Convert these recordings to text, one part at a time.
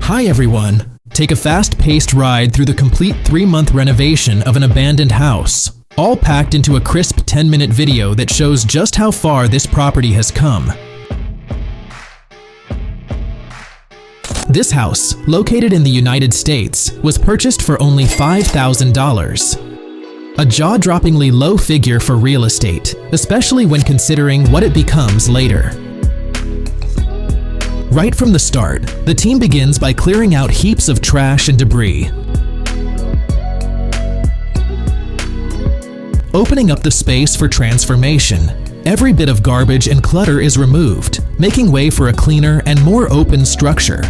Hi everyone! Take a fast-paced ride through the complete 3-month renovation of an abandoned house, all packed into a crisp 10-minute video that shows just how far this property has come. This house, located in the United States, was purchased for only $5,000. A jaw-droppingly low figure for real estate, especially when considering what it becomes later. Right from the start, the team begins by clearing out heaps of trash and debris, opening up the space for transformation. Every bit of garbage and clutter is removed, making way for a cleaner and more open structure.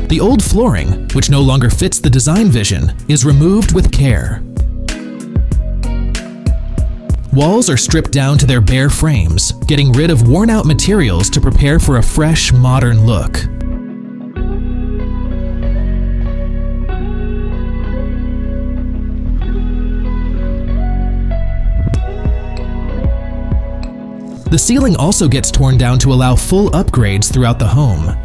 The old flooring, which no longer fits the design vision, is removed with care. Walls are stripped down to their bare frames, getting rid of worn-out materials to prepare for a fresh, modern look. The ceiling also gets torn down to allow full upgrades throughout the home.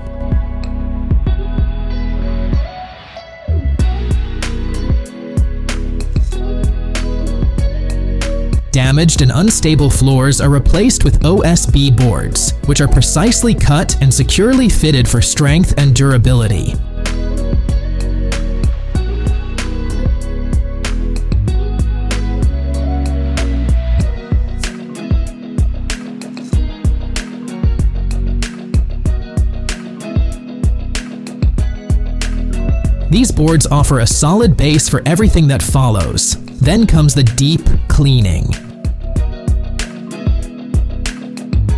Damaged and unstable floors are replaced with OSB boards, which are precisely cut and securely fitted for strength and durability. These boards offer a solid base for everything that follows. Then comes the deep cleaning.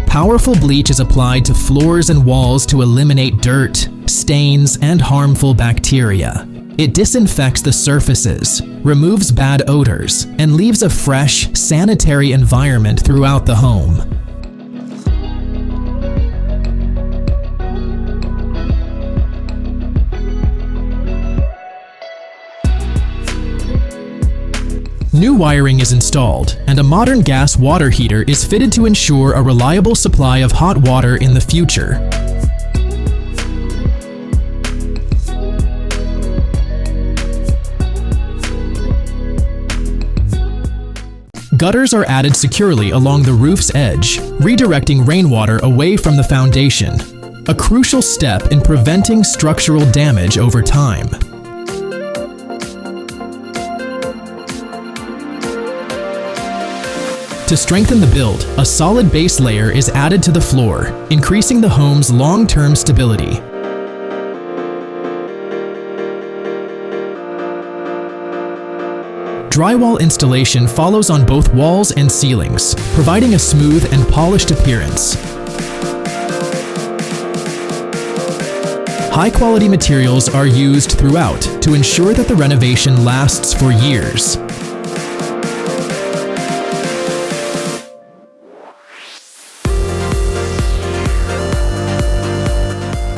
Powerful bleach is applied to floors and walls to eliminate dirt, stains, and harmful bacteria. It disinfects the surfaces, removes bad odors, and leaves a fresh, sanitary environment throughout the home. New wiring is installed, and a modern gas water heater is fitted to ensure a reliable supply of hot water in the future. Gutters are added securely along the roof's edge, redirecting rainwater away from the foundation, a crucial step in preventing structural damage over time. To strengthen the build, a solid base layer is added to the floor, increasing the home's long-term stability. Drywall installation follows on both walls and ceilings, providing a smooth and polished appearance. High-quality materials are used throughout to ensure that the renovation lasts for years.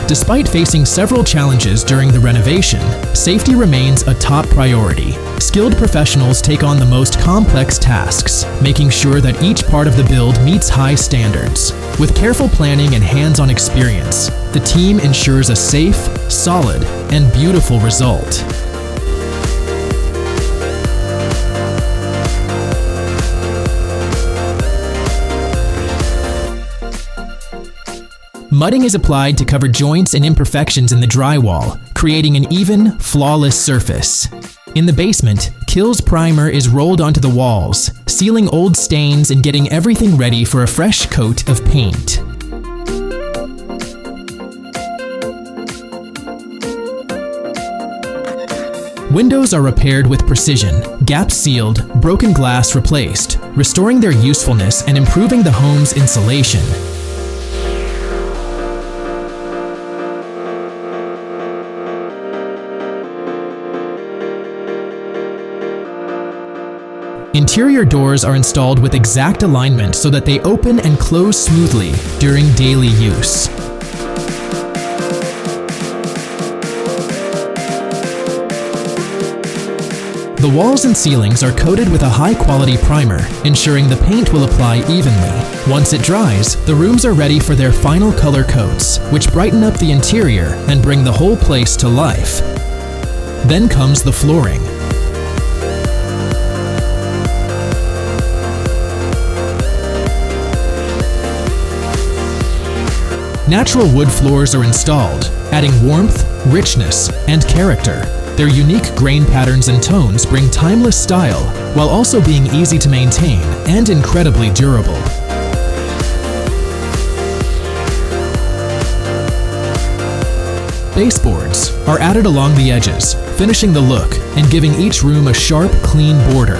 Despite facing several challenges during the renovation, safety remains a top priority. Skilled professionals take on the most complex tasks, making sure that each part of the build meets high standards. With careful planning and hands-on experience, the team ensures a safe, solid, and beautiful result. Mudding is applied to cover joints and imperfections in the drywall, creating an even, flawless surface. In the basement, Kills primer is rolled onto the walls, sealing old stains and getting everything ready for a fresh coat of paint. Windows are repaired with precision, gaps sealed, broken glass replaced, restoring their usefulness and improving the home's insulation. Interior doors are installed with exact alignment so that they open and close smoothly during daily use. The walls and ceilings are coated with a high-quality primer, ensuring the paint will apply evenly. Once it dries, the rooms are ready for their final color coats, which brighten up the interior and bring the whole place to life. Then comes the flooring. Natural wood floors are installed, adding warmth, richness, and character. Their unique grain patterns and tones bring timeless style, while also being easy to maintain and incredibly durable. Baseboards are added along the edges, finishing the look and giving each room a sharp, clean border.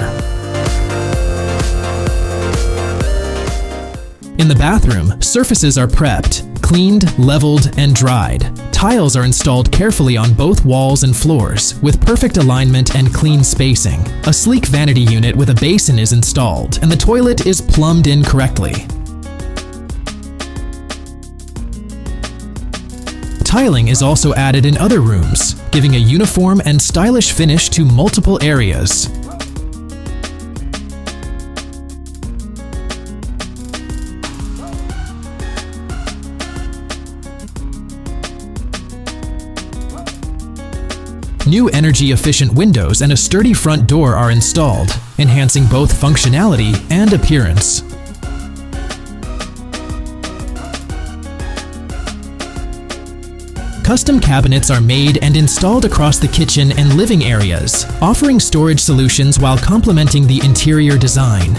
In the bathroom, surfaces are prepped, cleaned, leveled, and dried. Tiles are installed carefully on both walls and floors, with perfect alignment and clean spacing. A sleek vanity unit with a basin is installed, and the toilet is plumbed in correctly. Tiling is also added in other rooms, giving a uniform and stylish finish to multiple areas. New energy-efficient windows and a sturdy front door are installed, enhancing both functionality and appearance. Custom cabinets are made and installed across the kitchen and living areas, offering storage solutions while complementing the interior design.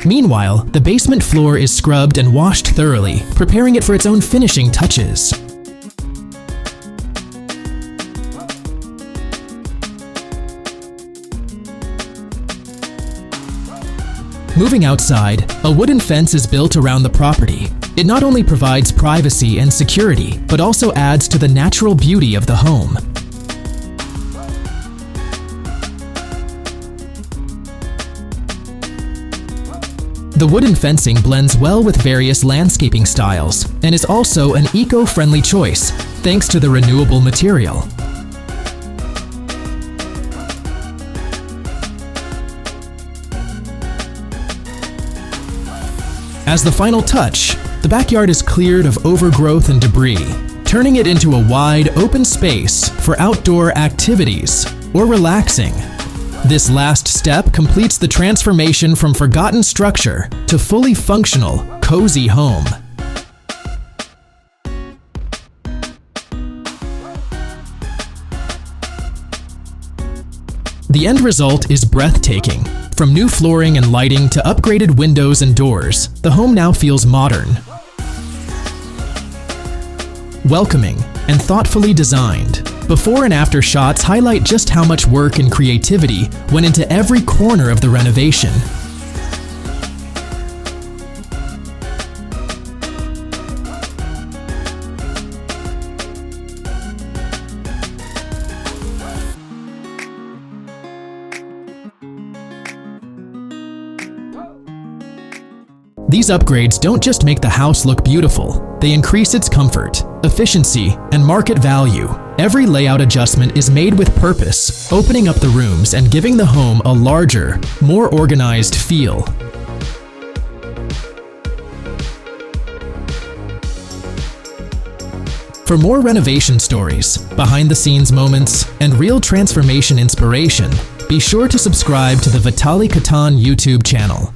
Meanwhile, the basement floor is scrubbed and washed thoroughly, preparing it for its own finishing touches. Moving outside, a wooden fence is built around the property. It not only provides privacy and security, but also adds to the natural beauty of the home. The wooden fencing blends well with various landscaping styles and is also an eco-friendly choice thanks to the renewable material. As the final touch, the backyard is cleared of overgrowth and debris, turning it into a wide, open space for outdoor activities or relaxing. This last step completes the transformation from forgotten structure to fully functional, cozy home. The end result is breathtaking. From new flooring and lighting to upgraded windows and doors, the home now feels modern, welcoming, and thoughtfully designed. Before and after shots highlight just how much work and creativity went into every corner of the renovation. These upgrades don't just make the house look beautiful, they increase its comfort, efficiency, and market value. Every layout adjustment is made with purpose, opening up the rooms and giving the home a larger, more organized feel. For more renovation stories, behind-the-scenes moments, and real transformation inspiration, be sure to subscribe to the Vitaly Katan YouTube channel.